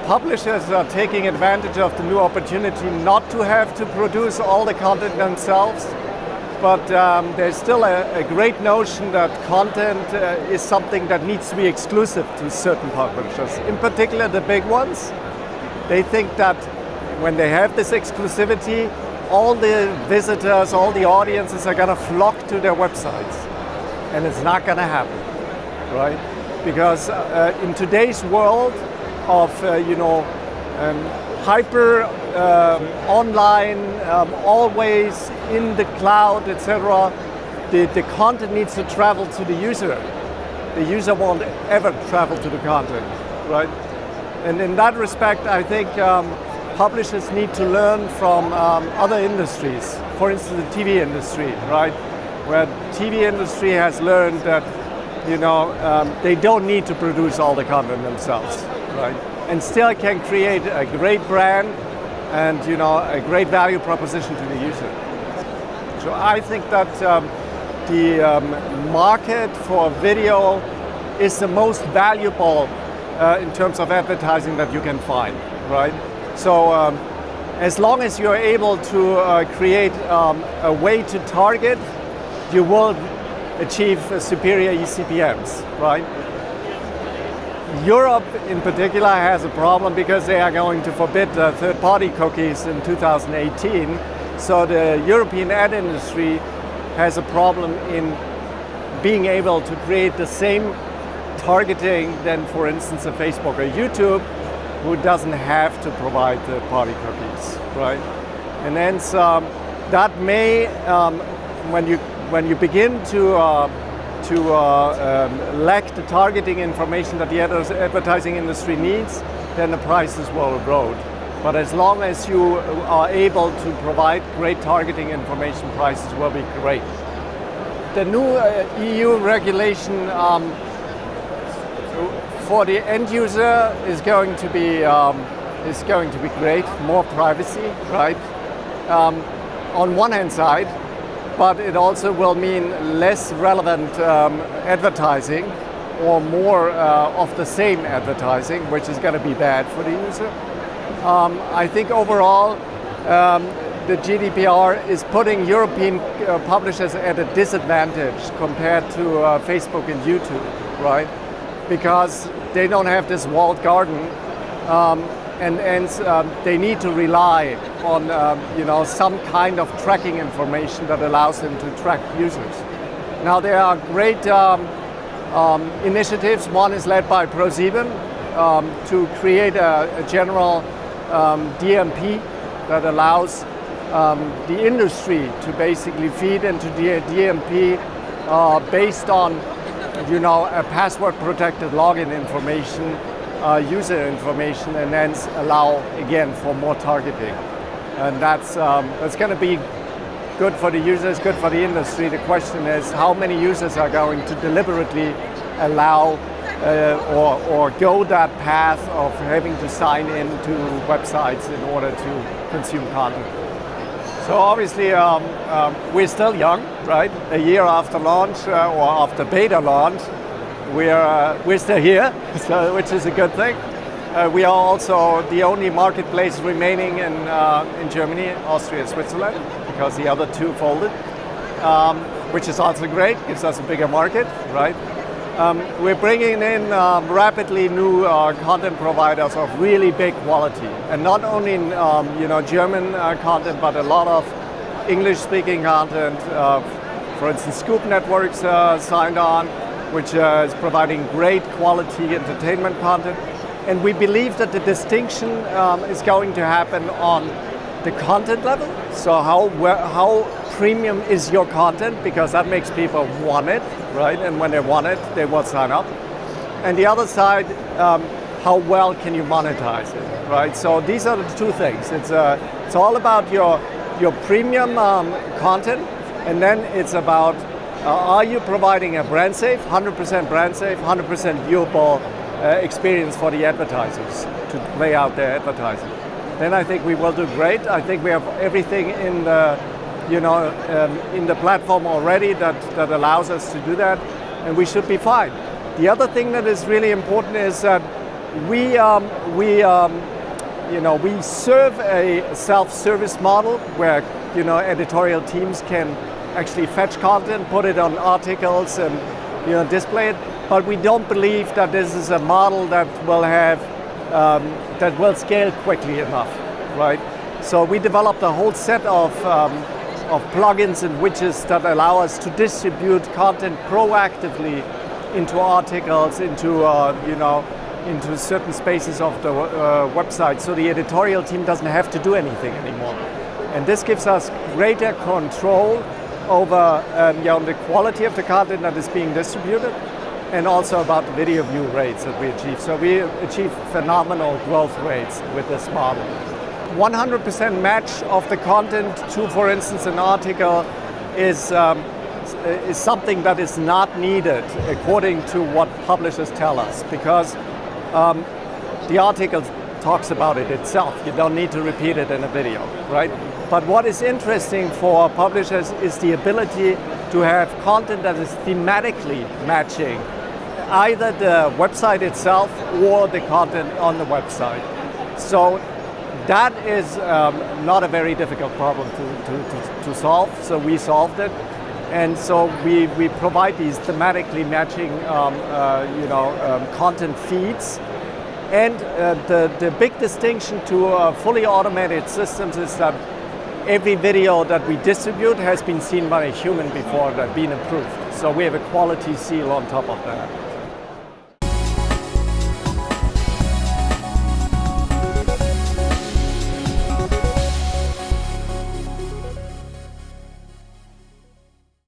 publishers are taking advantage of the new opportunity not to have to produce all the content themselves, but there's still a great notion that content is something that needs to be exclusive to certain publishers. In particular, the big ones, they think that when they have this exclusivity, all the visitors, all the audiences are going to flock to their websites. And it's not going to happen, right? Because in today's world of, hyper online, always in the cloud, etc., the content needs to travel to the user. The user won't ever travel to the content, right? And in that respect, I think publishers need to learn from other industries. For instance, the TV industry, right? Where TV industry has learned that, they don't need to produce all the content themselves, right? And still can create a great brand and, a great value proposition to the user. So I think that the market for video is the most valuable in terms of advertising that you can find, right? So as long as you're able to create a way to target, you will achieve superior eCPMs, right? Europe in particular has a problem because they are going to forbid third-party cookies in 2018. So the European ad industry has a problem in being able to create the same targeting than, for instance, a Facebook or YouTube, who doesn't have to provide third-party cookies, right? And hence that may, when you begin to lack the targeting information that the advertising industry needs, then the prices will erode. But as long as you are able to provide great targeting information, prices will be great. The new EU regulation for the end user is going to be great, more privacy, right? On one hand side, but it also will mean less relevant advertising or more of the same advertising, which is going to be bad for the user. I think overall the GDPR is putting European publishers at a disadvantage compared to Facebook and YouTube, right? Because they don't have this walled garden, and they need to rely on some kind of tracking information that allows them to track users. Now there are great initiatives. One is led by ProSieben to create a general DMP that allows the industry to basically feed into the DMP based on a password-protected login information, user information, and then allow again for more targeting. And that's going to be good for the users, good for the industry. The question is how many users are going to deliberately allow or go that path of having to sign into websites in order to consume content. So obviously we're still young, right? A year after launch or after beta launch, we're still here, so, which is a good thing. We are also the only marketplace remaining in Germany, Austria, Switzerland, because the other two folded, which is also great, gives us a bigger market, right? We're bringing in rapidly new content providers of really big quality, and not only German content, but a lot of English-speaking content. For instance, Scoop Networks signed on, which is providing great quality entertainment content. And we believe that the distinction is going to happen on the content level. So how premium is your content, because that makes people want it, right? And when they want it, they will sign up. And the other side, how well can you monetize it, right? So these are the two things. It's all about your premium content, and then it's about are you providing a brand safe, 100% brand safe, 100% viewable experience for the advertisers to play out their advertising. Then I think we will do great. I think we have everything in the in the platform already that allows us to do that, and we should be fine. The other thing that is really important is that we serve a self-service model where editorial teams can actually fetch content, put it on articles, and display it. But we don't believe that this is a model that will have that will scale quickly enough, right? So we developed a whole set of plugins and widgets that allow us to distribute content proactively into articles, into certain spaces of the website, so the editorial team doesn't have to do anything anymore. And this gives us greater control over the quality of the content that is being distributed, and also about the video view rates that we achieve. So we achieve phenomenal growth rates with this model. 100% match of the content to, for instance, an article is something that is not needed according to what publishers tell us, because the article talks about it itself. You don't need to repeat it in a video, right? But what is interesting for publishers is the ability to have content that is thematically matching either the website itself or the content on the website. So that is not a very difficult problem to solve, so we solved it. And so we provide these thematically matching content feeds. And the big distinction to fully automated systems is that every video that we distribute has been seen by a human before, that been approved. So we have a quality seal on top of that.